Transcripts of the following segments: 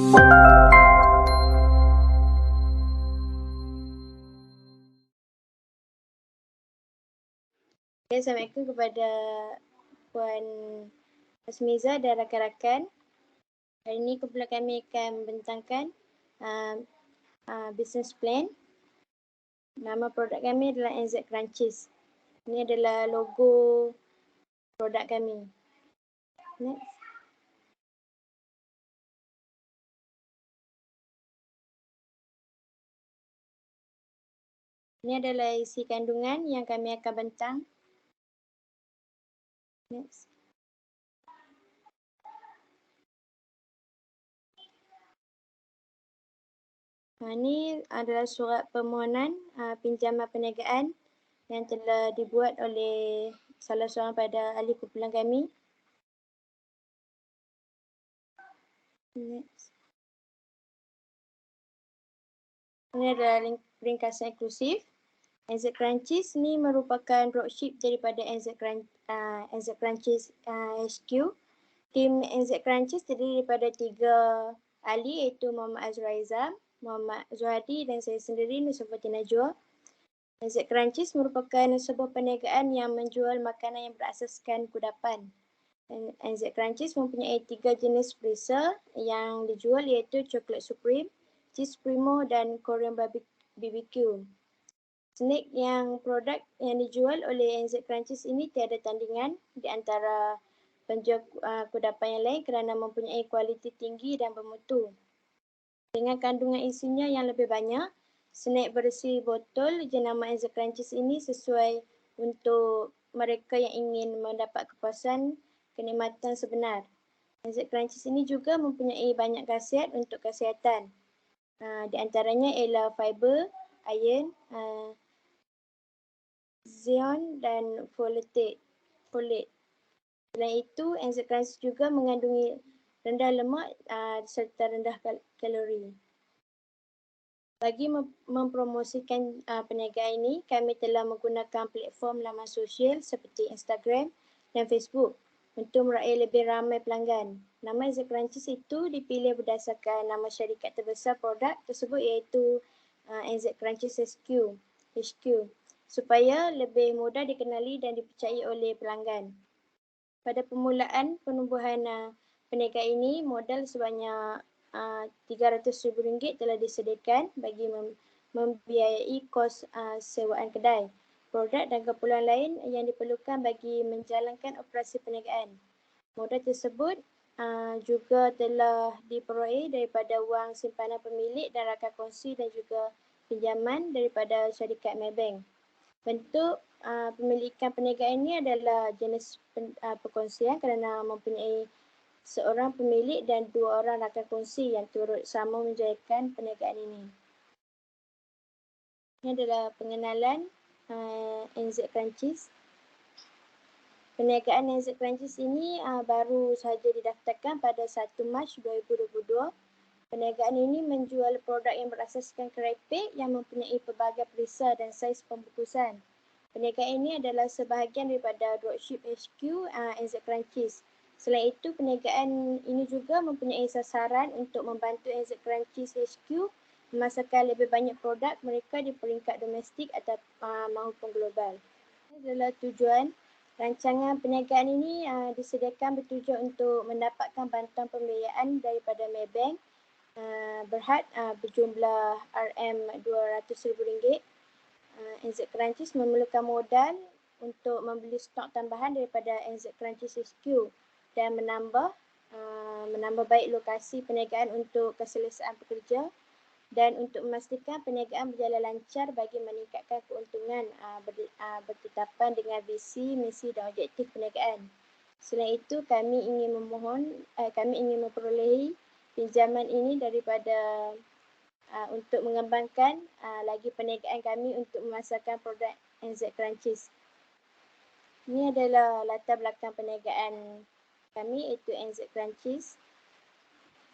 Okay, Assalamualaikum kepada Puan Asmiza dan rakan-rakan. Hari ini kumpulan kami akan membentangkan business plan. Nama produk kami adalah NZ Crunchies. Ini adalah logo produk kami. Next. Ini adalah isi kandungan yang kami akan bentang. Next. Ini adalah surat permohonan pinjaman perniagaan yang telah dibuat oleh salah seorang pada ahli kumpulan kami. Next. Ini adalah ringkasan eksklusif. NZ Crunchies ni merupakan dropship daripada NZ Crunchies HQ. Tim NZ Crunchies terdiri daripada 3 ahli iaitu Muhammad Azrul Aizam, Muhammad Zuhadi dan saya sendiri Nusafati Najwa. NZ Crunchies merupakan sebuah perniagaan yang menjual makanan yang berasaskan kudapan. NZ Crunchies mempunyai 3 jenis freezer yang dijual iaitu Chocolate Supreme, Cheese Primo dan Korean BBQ. Snack yang produk yang dijual oleh NZ Crunchies ini tiada tandingan di antara penjual kudapan yang lain kerana mempunyai kualiti tinggi dan bermutu. Dengan kandungan isinya yang lebih banyak, snack berisi botol jenama NZ Crunchies ini sesuai untuk mereka yang ingin mendapat kepuasan kenikmatan sebenar. NZ Crunchies ini juga mempunyai banyak khasiat untuk kesihatan. Di antaranya ialah fiber, iron, zeon dan folate. Selain itu, NZ Crunchies juga mengandungi rendah lemak serta rendah kalori. Bagi mempromosikan perniagaan ini, kami telah menggunakan platform laman sosial seperti Instagram dan Facebook untuk meraih lebih ramai pelanggan. Nama NZ Crunchies itu dipilih berdasarkan nama syarikat terbesar produk tersebut iaitu NZ Crunchies HQ supaya lebih mudah dikenali dan dipercayai oleh pelanggan. Pada permulaan penubuhan perniagaan ini, modal sebanyak RM300,000 telah disediakan bagi membiayai kos sewaan kedai, produk dan keperluan lain yang diperlukan bagi menjalankan operasi perniagaan. Modal tersebut juga telah diperoleh daripada wang simpanan pemilik dan rakan kongsi dan juga pinjaman daripada syarikat Maybank. Bentuk pemilikan perniagaan ini adalah jenis perkongsian kerana mempunyai seorang pemilik dan 2 orang rakan kongsi yang turut sama menjayakan perniagaan ini. Ini adalah pengenalan NZ Crunchies. Perniagaan NZ Crunchies ini baru sahaja didaftarkan pada 1 Mac 2022. Perniagaan ini menjual produk yang berasaskan keripik yang mempunyai pelbagai perisa dan saiz pembungkusan. Perniagaan ini adalah sebahagian daripada dropship HQ NZ Crunchies. Selain itu, perniagaan ini juga mempunyai sasaran untuk membantu NZ Crunchies HQ memasarkan lebih banyak produk mereka di peringkat domestik atau maupun global. Ini adalah tujuan. Rancangan perniagaan ini disediakan bertujuan untuk mendapatkan bantuan pembiayaan daripada Maybank berhad berjumlah RM200,000. NZ Crunchies memerlukan modal untuk membeli stok tambahan daripada NZ Crunchies HQ dan menambah baik lokasi perniagaan untuk keselesaan pekerja dan untuk memastikan perniagaan berjalan lancar bagi meningkatkan keuntungan bertetapan dengan visi, misi dan objektif perniagaan. Selain itu, kami ingin memperolehi pinjaman ini daripada untuk mengembangkan lagi perniagaan kami untuk memasarkan produk NZ Crunchies. Ini adalah latar belakang perniagaan kami iaitu NZ Crunchies.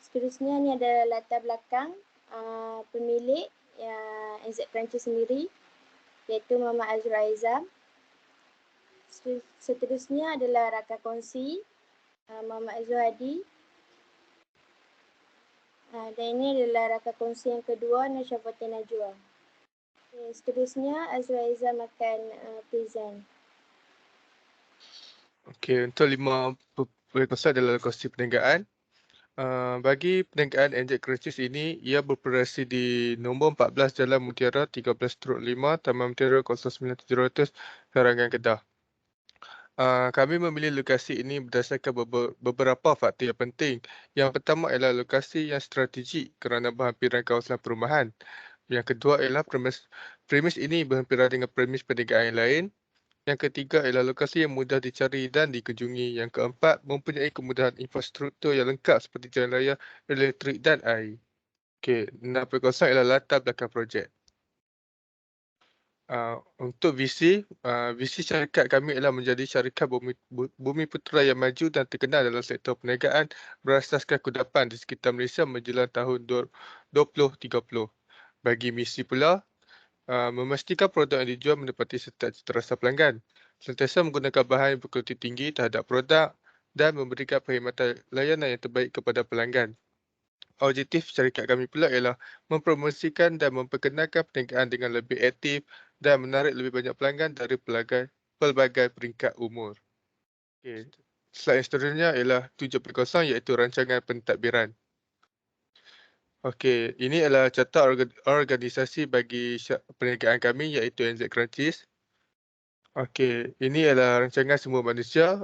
Seterusnya ini adalah latar belakang pemilik NZ Crunchies sendiri iaitu Muhammad Azrul Aizam. Seterusnya adalah rakan kongsi Muhammad Zuhadi. Dan ini adalah rakan kongsi yang kedua, Nasha Fatih Najwa. Seterusnya Azraiza akan present. Okey, untuk 5.0 adalah lokasi perniagaan. Bagi perniagaan NZ Crunchies ini, ia beroperasi di nombor 14 Jalan Mutiara 13/5 Taman Mutiara 09700 Sarangan Kedah. Kami memilih lokasi ini berdasarkan beberapa faktor yang penting. Yang pertama ialah lokasi yang strategik kerana berhampiran kawasan perumahan. Yang kedua ialah premis ini berhampiran dengan premis perniagaan yang lain. Yang ketiga ialah lokasi yang mudah dicari dan dikunjungi. Yang keempat, mempunyai kemudahan infrastruktur yang lengkap seperti jalan raya, elektrik dan air. Okey, 6.0 ialah latar belakang projek. Untuk visi syarikat kami ialah menjadi syarikat bumi putera yang maju dan terkenal dalam sektor perniagaan berasaskan kudapan di sekitar Malaysia menjelang tahun 2030. Bagi misi pula, memastikan produk yang dijual menepati cita rasa pelanggan, sentiasa menggunakan bahan yang berkualiti tinggi terhadap produk dan memberikan perkhidmatan layanan yang terbaik kepada pelanggan. Objektif syarikat kami pula ialah mempromosikan dan memperkenalkan perniagaan dengan lebih aktif dan menarik lebih banyak pelanggan dari pelbagai peringkat umur. Okay. Slide yang seterusnya ialah 7.0 iaitu rancangan pentadbiran. Okey, ini adalah carta organisasi bagi perniagaan kami iaitu NZ Crunchies. Okey, ini adalah rancangan semua manusia.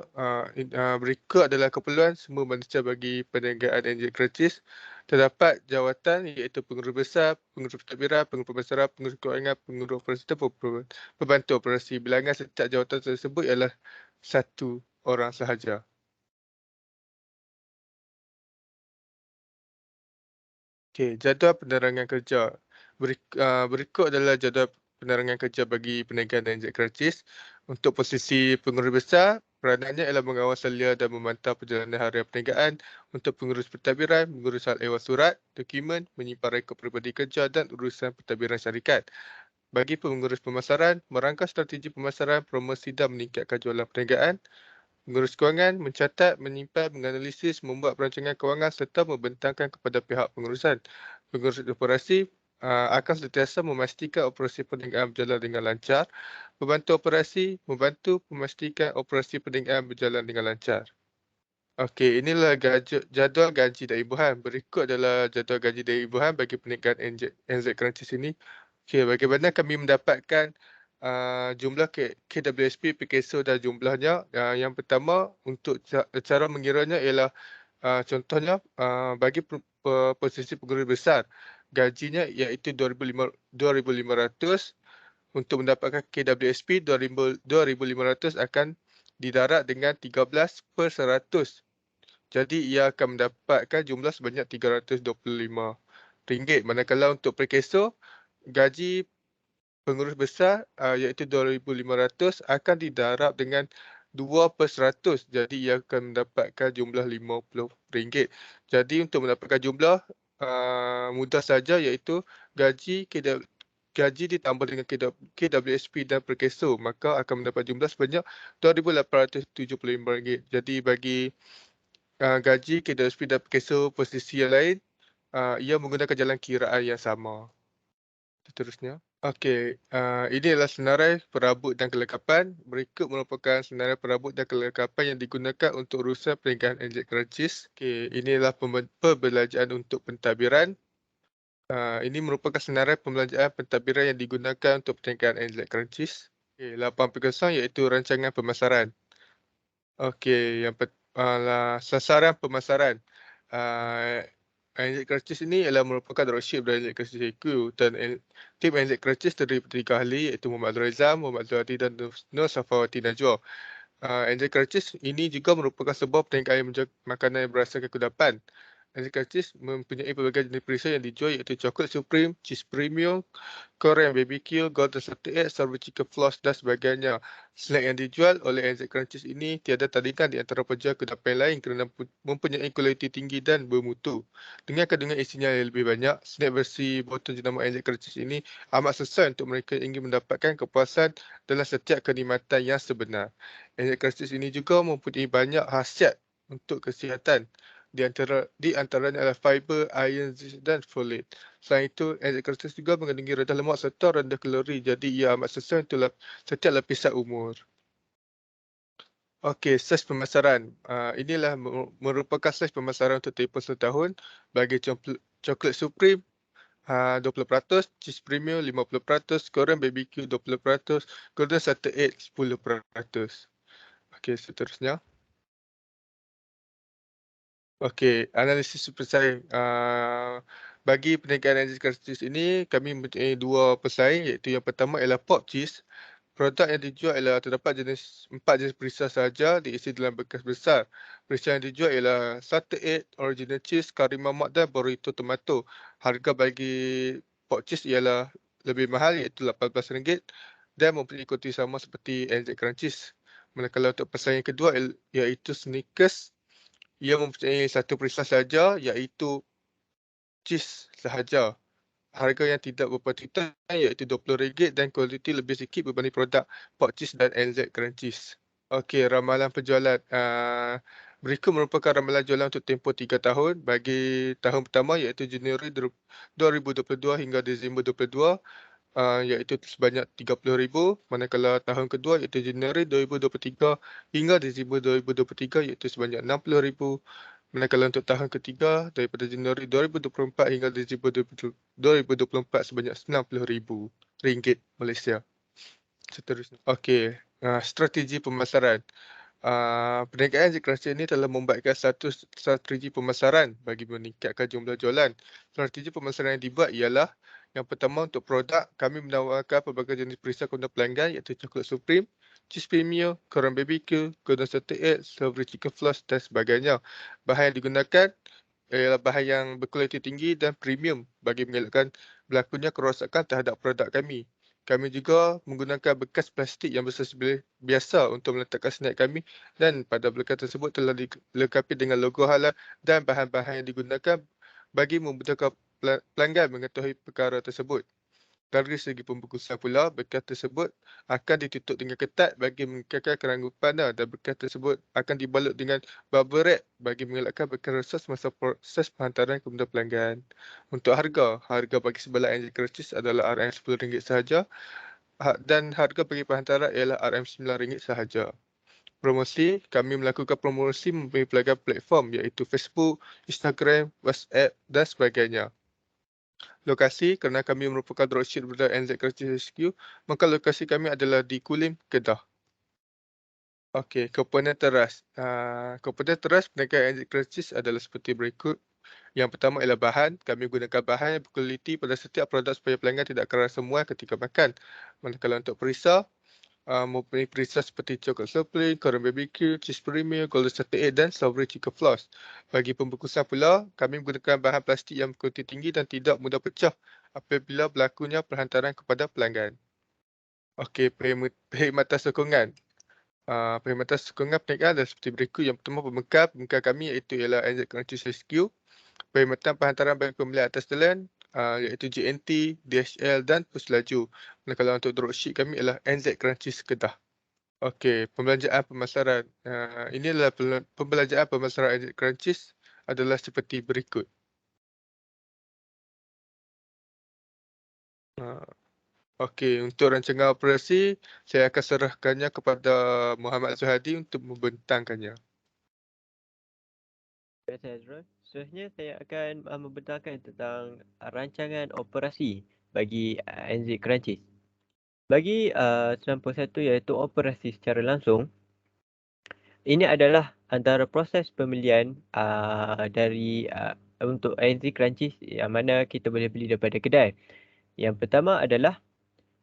Berikut adalah keperluan semua manusia bagi perniagaan NZ Crunchies. Terdapat jawatan iaitu pengurus besar, pengurus pentadbiran, pengurus pemasaran, pengurus kewangan, pengurus operasi dan pembantu operasi. Bilangan setiap jawatan tersebut ialah 1 orang sahaja. Okey, jadual penerangan kerja. Berikut adalah jadual penerangan kerja bagi perniagaan NZ Crunchies. Untuk posisi pengurus besar, peranannya ialah mengawal salia dan memantau perjalanan harian perniagaan. Untuk pengurus pentadbiran, mengurus hal ehwal surat, dokumen, menyimpan rekod peribadi kerja dan urusan pentadbiran syarikat. Bagi pengurus pemasaran, merangka strategi pemasaran, promosi dan meningkatkan jualan perniagaan. Pengurus kewangan mencatat, menyimpan, menganalisis, membuat perancangan kewangan serta membentangkan kepada pihak pengurusan. Pengurus operasi akan sentiasa memastikan operasi perniagaan berjalan dengan lancar. Pembantu operasi membantu memastikan operasi perniagaan berjalan dengan lancar. Okey, inilah jadual gaji dan ibuhan. Berikut adalah jadual gaji dan ibuhan bagi perniagaan NZ Crunchies ini. Okey, bagaimana kami mendapatkan jumlah KWSP, PKSO dan jumlahnya. Yang pertama, untuk cara mengiranya ialah contohnya bagi posisi pengurus besar, gajinya iaitu 2,500. Untuk mendapatkan KWSP 2,500 akan didarab dengan 13/100. Jadi ia akan mendapatkan jumlah sebanyak RM325. Manakala untuk prekeso, gaji pengurus besar iaitu 2,500 akan didarab dengan 2/100. Jadi ia akan mendapatkan jumlah RM50. Jadi untuk mendapatkan jumlah mudah saja iaitu gaji ditambah dengan KWSP dan prekeso, maka akan mendapat jumlah sebanyak RM2,875. Jadi bagi gaji KWSP dan prekeso posisi yang lain, ia menggunakan jalan kiraan yang sama. Seterusnya. Okey, ini adalah senarai perabot dan kelengkapan. Berikut merupakan senarai perabot dan kelengkapan yang digunakan untuk urusan perniagaan NZ Crunchies. Okey, ini adalah perbelanjaan untuk pentadbiran. Ini merupakan senarai pembelanjaan pentadbiran yang digunakan untuk perniagaan NZ Crunchies. Okey, 8.0 iaitu rancangan pemasaran. Okey, sasaran pemasaran. NZ Crunchies ini ialah merupakan dropship dari NZ Crunchies HQ dan tim NZ Crunchies terdiri dari 3 ahli iaitu Muhammad Abdul Razak, Muhammad Abdul Hadi dan Nur Safawati Najwa. NZ Crunchies ini juga merupakan sebuah perniagaan yang menjual makanan yang berasalkan kudapan. NZ Crunchies mempunyai pelbagai jenis perisa yang dijual iaitu coklat supreme, cheese premium, Korean BBQ, golden satay egg, sour chicken floss dan sebagainya. Snack yang dijual oleh NZ Crunchies ini tiada tandingan di antara penjual kudapan lain kerana mempunyai kualiti tinggi dan bermutu. Dengan kandungan isinya yang lebih banyak, snack versi botol jenama NZ Crunchies ini amat sesuai untuk mereka yang ingin mendapatkan kepuasan dalam setiap kenikmatan yang sebenar. NZ Crunchies ini juga mempunyai banyak khasiat untuk kesihatan. Di antaranya adalah fiber, iron, zinc dan folate. Selain itu, enzyme gratis juga mengandungi rendah lemak serta rendah kalori. Jadi ia amat sesuai untuk setiap lapisan umur. Okey, saiz pemasaran. Inilah merupakan saiz pemasaran untuk telefon 1 tahun bagi coklat Supreme 20%, cheese premium 50%, Korean BBQ 20%, Golden 1/8 10%. Okey, seterusnya. Okey, analisis pesaing. Bagi perniagaan energi gratis ini, kami mempunyai 2 pesaing iaitu yang pertama ialah pop cheese. Produk yang dijual ialah terdapat 4 jenis perisa sahaja diisi dalam bekas besar. Perisa yang dijual ialah 1/8 original cheese, kari mamak dan burrito tomato. Harga bagi pop cheese ialah lebih mahal iaitu RM18 dan mempunyai kualiti sama seperti NZ Crunchies. Manakala untuk pesaing yang kedua iaitu Snickers, ia mempunyai satu perisa sahaja iaitu cheese sahaja. Harga yang tidak berpatutan iaitu RM20 dan kualiti lebih sikit berbanding produk Pop Cheese dan NZ Crunchies. Okey, ramalan penjualan. Berikut merupakan ramalan jualan untuk tempoh 3 tahun. Bagi tahun pertama iaitu Januari 2022 hingga Disember 2022, iaitu sebanyak 30,000. Manakala tahun kedua iaitu Januari 2023 hingga Disember 2023 iaitu sebanyak 60,000. Manakala untuk tahun ketiga daripada Januari 2024 hingga Disember 2024 sebanyak RM90,000 Malaysia. Seterusnya. Okey, strategi pemasaran. Perniagaan energi kerasa ini telah membuatkan satu strategi pemasaran bagi meningkatkan jumlah jualan. Strategi pemasaran yang dibuat ialah yang pertama untuk produk, kami menawarkan pelbagai jenis perisa kepada pelanggan iaitu coklat Supreme, cheese premium, Korean BBQ, Golden 1/8, savory chicken floss dan sebagainya. Bahan yang digunakan ialah bahan yang berkualiti tinggi dan premium bagi mengelakkan berlakunya kerosakan terhadap produk kami. Kami juga menggunakan bekas plastik yang biasa untuk meletakkan snack kami dan pada bekas tersebut telah dilengkapi dengan logo halal dan bahan-bahan yang digunakan bagi memudahkan pelanggan mengetahui perkara tersebut. Dari segi pembungkusan pula, bekas tersebut akan ditutup dengan ketat bagi mengekalkan keranggupan dan bekas tersebut akan dibalut dengan bubble wrap bagi mengelakkan bekas rosak semasa proses penghantaran kepada pelanggan. Untuk harga bagi sebelah energy crunchies adalah RM10 sahaja dan harga bagi penghantaran ialah RM9 sahaja. Promosi, kami melakukan promosi memberi pelbagai platform iaitu Facebook, Instagram, WhatsApp dan sebagainya. Lokasi, kerana kami merupakan dropship daripada NZ Creative HQ, maka lokasi kami adalah di Kulim, Kedah. Okey, komponen teras. Komponen teras perniagaan NZ Creative adalah seperti berikut. Yang pertama ialah bahan. Kami gunakan bahan yang berkualiti pada setiap produk supaya pelanggan tidak akan rasa mual ketika makan. Manakala untuk perisa, mempunyai perisa seperti coklat Supreme, Korean BBQ, cheese premium, Golden 1/8 dan strawberry chicken floss. Bagi pembungkusan pula, kami menggunakan bahan plastik yang berkualiti tinggi dan tidak mudah pecah apabila berlakunya perhantaran kepada pelanggan. Okey, perkhidmatan sokongan. Perkhidmatan sokongan perniagaan adalah seperti berikut. Yang pertama, pembekal kami iaitu ialah NZ Crunchies HQ. Perkhidmatan penghantaran bagi pembelian atas jalan iaitu JNT, DHL dan pos laju. Manakala untuk dropship kami ialah NZ Crunchies Kedah. Okey, pembelanjaan pemasaran. Ini adalah pembelanjaan pemasaran Energy Crunchies adalah seperti berikut. Okey, untuk rancangan operasi, saya akan serahkannya kepada Muhammad Zuhadi untuk membentangkannya. Terima kasih Azrul. Seterusnya saya akan membentangkan tentang rancangan operasi bagi NZ Crunchies. Bagi 91 iaitu operasi secara langsung, ini adalah antara proses pembelian dari untuk NZ Crunchies yang mana kita boleh beli daripada kedai. Yang pertama adalah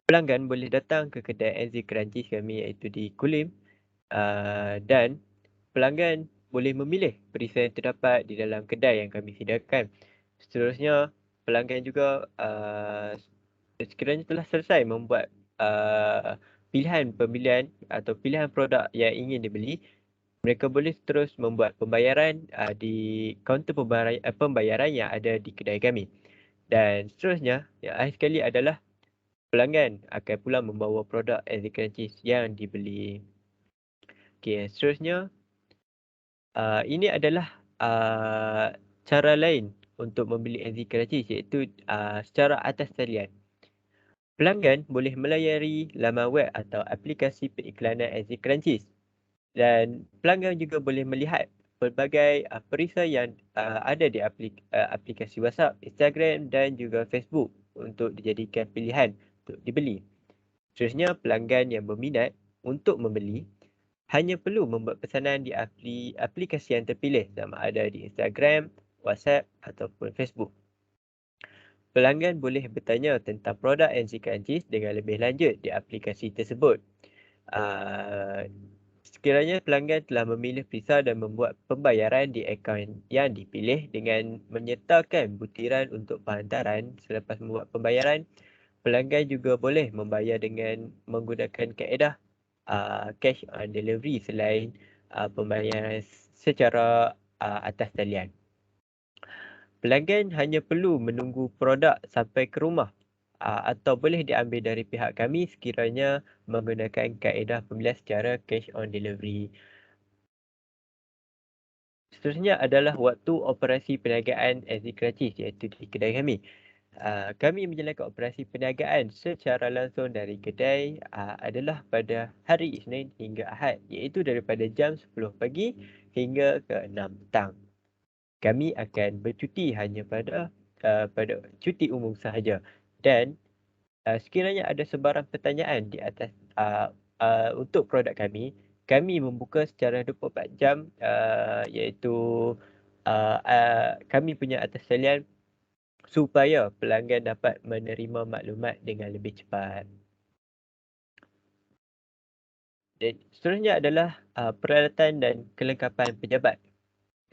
pelanggan boleh datang ke kedai NZ Crunchies kami iaitu di Kulim dan pelanggan boleh memilih perisa yang terdapat di dalam kedai yang kami sediakan. Seterusnya, pelanggan juga sekiranya telah selesai membuat pilihan pembelian atau pilihan produk yang ingin dibeli, mereka boleh terus membuat pembayaran di kaunter pembayaran yang ada di kedai kami. Dan seterusnya, yang akhir sekali adalah pelanggan akan pula membawa produk NZ Crunchies yang dibeli. Okey, seterusnya ini adalah cara lain untuk membeli NZ Krancis, iaitu secara atas talian. Pelanggan boleh melayari laman web atau aplikasi periklanan NZ Krancis, dan pelanggan juga boleh melihat pelbagai perisai yang ada di aplikasi WhatsApp, Instagram dan juga Facebook untuk dijadikan pilihan untuk dibeli. Seterusnya, pelanggan yang berminat untuk membeli hanya perlu membuat pesanan di aplikasi yang terpilih, sama ada di Instagram, WhatsApp ataupun Facebook. Pelanggan boleh bertanya tentang produk NZ Krancis dengan lebih lanjut di aplikasi tersebut. Sekiranya pelanggan telah memilih visa dan membuat pembayaran di akaun yang dipilih dengan menyertakan butiran untuk penghantaran selepas membuat pembayaran, pelanggan juga boleh membayar dengan menggunakan kaedah cash on delivery selain pembayaran secara atas talian. Pelanggan hanya perlu menunggu produk sampai ke rumah atau boleh diambil dari pihak kami sekiranya menggunakan kaedah pembelian secara cash on delivery. Seterusnya adalah waktu operasi perniagaan NZ Krancis, iaitu di kedai kami. Kami menjalankan operasi perniagaan secara langsung dari kedai adalah pada hari Isnin hingga Ahad, iaitu daripada jam 10 pagi hingga ke 6 petang. Kami akan bercuti hanya pada cuti umum sahaja, dan sekiranya ada sebarang pertanyaan di atas untuk produk kami membuka secara 24 jam, iaitu kami punya atas talian supaya pelanggan dapat menerima maklumat dengan lebih cepat. Dan seterusnya adalah peralatan dan kelengkapan pejabat.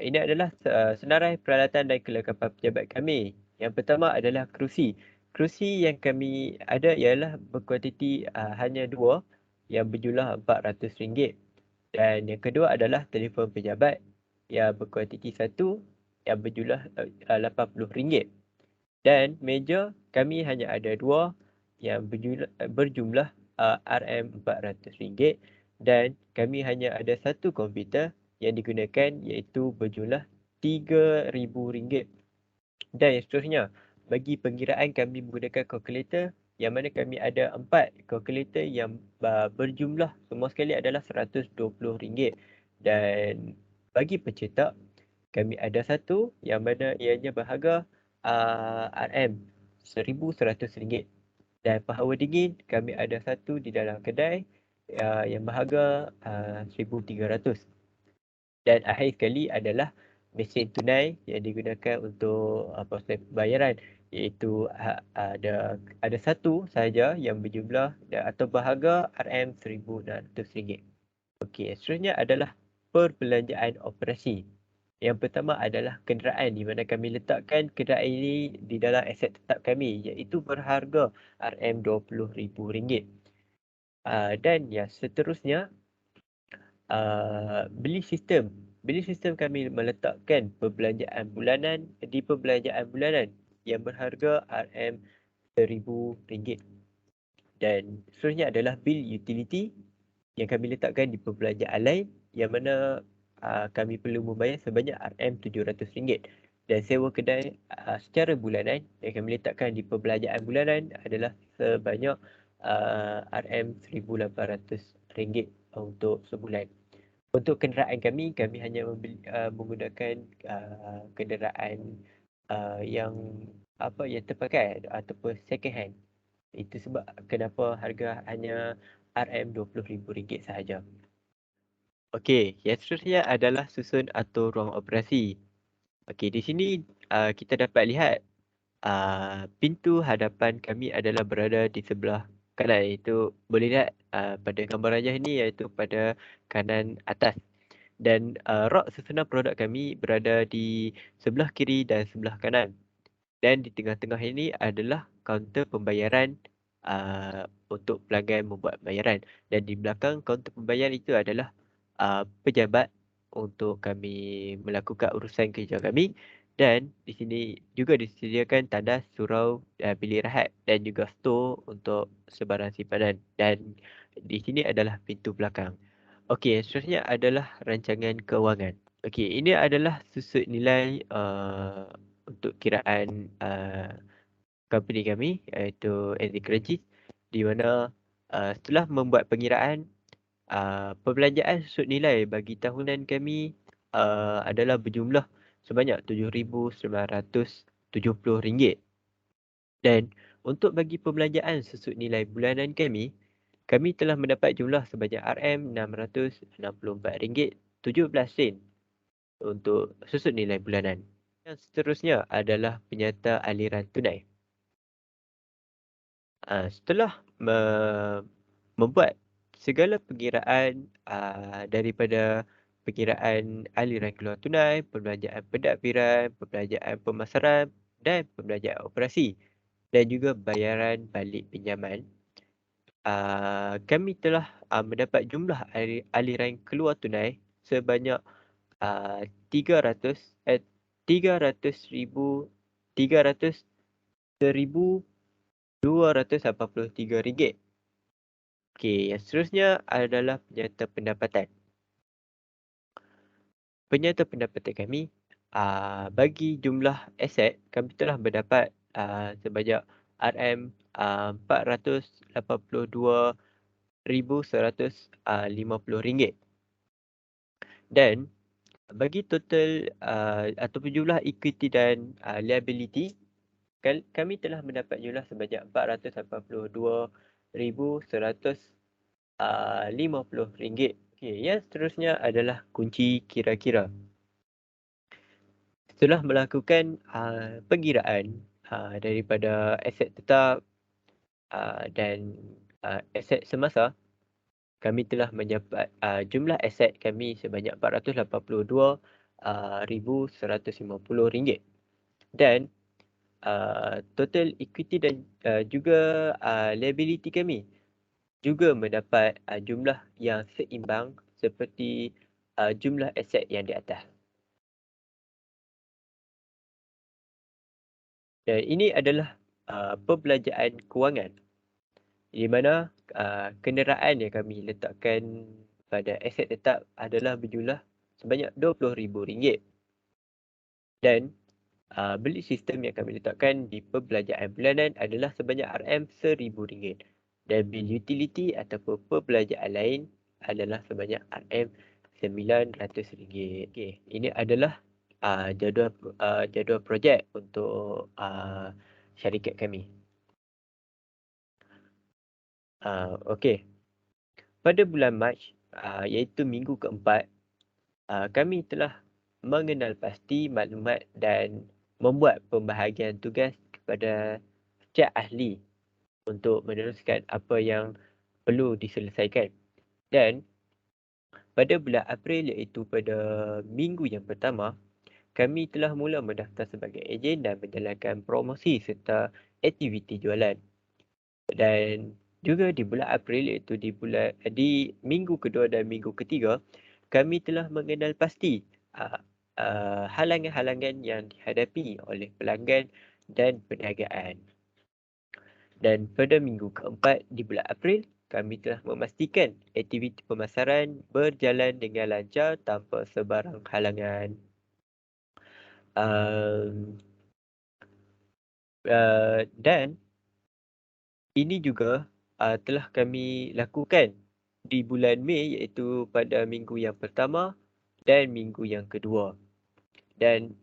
Ini adalah senarai peralatan dan kelengkapan pejabat kami. Yang pertama adalah kerusi. Kerusi yang kami ada ialah berkuantiti hanya 2 yang berjumlah RM400. Dan yang kedua adalah telefon pejabat yang berkuantiti 1 yang berjumlah RM80. Dan meja kami hanya ada 2 yang berjumlah RM400. Dan kami hanya ada 1 komputer yang digunakan, iaitu berjumlah RM3,000. Dan yang seterusnya, bagi pengiraan kami menggunakan kalkulator, yang mana kami ada 4 kalkulator yang berjumlah semua sekali adalah RM120. Dan bagi pencetak, kami ada 1 yang mana ianya berharga RM1,100. Dan penghawa dingin kami ada 1 di dalam kedai yang berharga RM1,300. Dan akhir sekali adalah mesin tunai yang digunakan untuk proses pembayaran, iaitu ada 1 sahaja yang berjumlah atau berharga RM1,600. Okey, seterusnya adalah perbelanjaan operasi. Yang pertama adalah kenderaan, di mana kami letakkan kenderaan ini di dalam aset tetap kami, iaitu berharga RM20,000. Dan yang seterusnya, beli sistem. Beli sistem kami meletakkan perbelanjaan bulanan di perbelanjaan bulanan yang berharga RM1,000. Dan seterusnya adalah bil utility yang kami letakkan di perbelanjaan lain, yang mana kami perlu membayar sebanyak RM700. Dan sewa kedai secara bulanan yang kami letakkan di perbelanjaan bulanan adalah sebanyak RM1,800 untuk sebulan. Untuk kenderaan kami hanya menggunakan kenderaan yang terpakai ataupun second hand. Itu sebab kenapa harga hanya RM20,000 sahaja. Okey, yang seterusnya adalah susun atau ruang operasi. Okey, di sini kita dapat lihat pintu hadapan kami adalah berada di sebelah kanan, iaitu boleh lihat pada gambar rajah ini, iaitu pada kanan atas. Dan rak susunan produk kami berada di sebelah kiri dan sebelah kanan. Dan di tengah-tengah ini adalah kaunter pembayaran untuk pelanggan membuat bayaran. Dan di belakang kaunter pembayaran itu adalah pejabat untuk kami melakukan urusan kerja kami. Dan di sini juga disediakan tandas, surau, bilik rahat dan juga store untuk sebarang simpanan. Dan di sini adalah pintu belakang. Okey, seterusnya adalah rancangan kewangan. Okey, ini adalah susut nilai untuk kiraan company kami iaitu NZ Kranji, di mana setelah membuat pengiraan perbelanjaan susut nilai bagi tahunan kami adalah berjumlah sebanyak RM7,970. Dan untuk bagi perbelanjaan susut nilai bulanan kami telah mendapat jumlah sebanyak RM664.17 untuk susut nilai bulanan. Yang seterusnya adalah penyata aliran tunai. Setelah membuat segala pengiraan daripada pengiraan aliran keluar tunai, perbelanjaan pentadbiran, perbelanjaan pemasaran dan perbelanjaan operasi dan juga bayaran balik pinjaman, kami telah mendapat jumlah aliran keluar tunai sebanyak RM300,300,1,283. Okey, yang seterusnya adalah penyata pendapatan. Penyata pendapatan kami bagi jumlah aset kami telah mendapat sebanyak RM482,150. Dan bagi total ataupun jumlah equity dan liability kami telah mendapat jumlah sebanyak RM482,150. Okey, yang seterusnya adalah kunci kira-kira. Setelah melakukan pengiraan daripada aset tetap dan aset semasa, kami telah mendapat jumlah aset kami sebanyak RM482,150. Dan total equity dan juga liability kami juga mendapat jumlah yang seimbang seperti jumlah aset yang di atas. Dan ini adalah perbelanjaan kewangan di mana kenderaan yang kami letakkan pada aset tetap adalah berjumlah sebanyak RM20,000. Dan belit sistem yang kami letakkan di perbelanjaan bulanan adalah sebanyak RM1,000. Dan bil utility ataupun perbelanjaan lain adalah sebanyak RM900. Okey, ini adalah jadual projek untuk syarikat kami. Okey. Pada bulan Mac, iaitu minggu keempat, kami telah mengenal pasti maklumat dan membuat pembahagian tugas kepada setiap ahli untuk meneruskan apa yang perlu diselesaikan. Dan pada bulan April iaitu pada minggu yang pertama, kami telah mula mendaftar sebagai ejen dan menjalankan promosi serta aktiviti jualan. Dan juga di bulan April iaitu di minggu kedua dan minggu ketiga, kami telah mengenal pasti halangan-halangan yang dihadapi oleh pelanggan dan perniagaan. Dan pada minggu keempat di bulan April, kami telah memastikan aktiviti pemasaran berjalan dengan lancar tanpa sebarang halangan. Dan ini juga telah kami lakukan di bulan Mei iaitu pada minggu yang pertama dan minggu yang kedua. Dan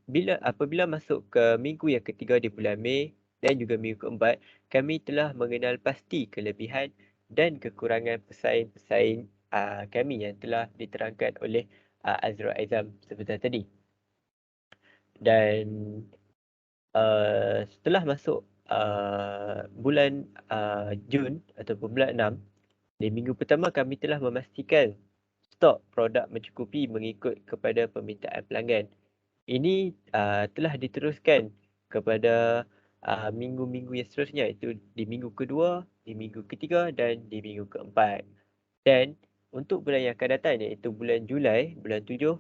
apabila masuk ke minggu yang ketiga di bulan Mei dan juga minggu keempat, kami telah mengenal pasti kelebihan dan kekurangan pesaing-pesaing kami yang telah diterangkan oleh Azrul Aizam sebentar tadi. Dan setelah masuk bulan Jun ataupun bulan 6, di minggu pertama kami telah memastikan stok produk mencukupi mengikut kepada permintaan pelanggan. Ini telah diteruskan kepada minggu-minggu yang seterusnya iaitu di minggu kedua, di minggu ketiga dan di minggu keempat. Dan untuk bulan yang akan datang iaitu bulan Julai, bulan 7,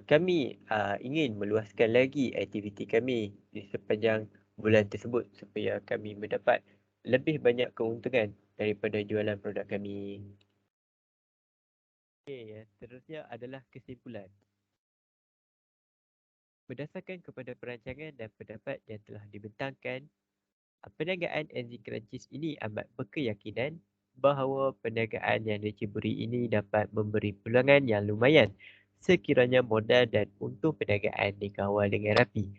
kami ingin meluaskan lagi aktiviti kami di sepanjang bulan tersebut supaya kami mendapat lebih banyak keuntungan daripada jualan produk kami. Okey, yang seterusnya adalah kesimpulan. Berdasarkan kepada perancangan dan pendapat yang telah dibentangkan, perniagaan NZ Crunchies ini amat berkeyakinan bahawa perniagaan yang diceburi ini dapat memberi peluangan yang lumayan sekiranya modal dan untung perniagaan dikawal dengan rapi.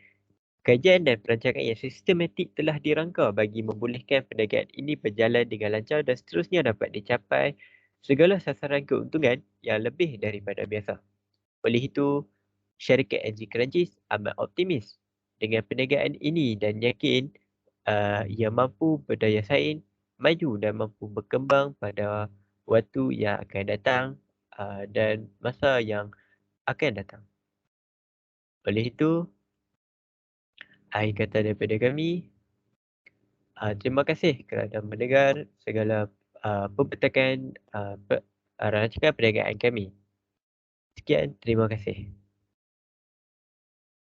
Kajian dan perancangan yang sistematik telah dirangka bagi membolehkan perniagaan ini berjalan dengan lancar dan seterusnya dapat dicapai segala sasaran keuntungan yang lebih daripada biasa. Oleh itu, syarikat NZ Crunchies amat optimis dengan perniagaan ini dan yakin ia mampu berdaya saing, maju dan mampu berkembang pada waktu yang akan datang dan masa yang akan datang. Oleh itu, akhir kata daripada kami, terima kasih kerana mendengar segala pembentakan rancangan perniagaan kami. Sekian, terima kasih.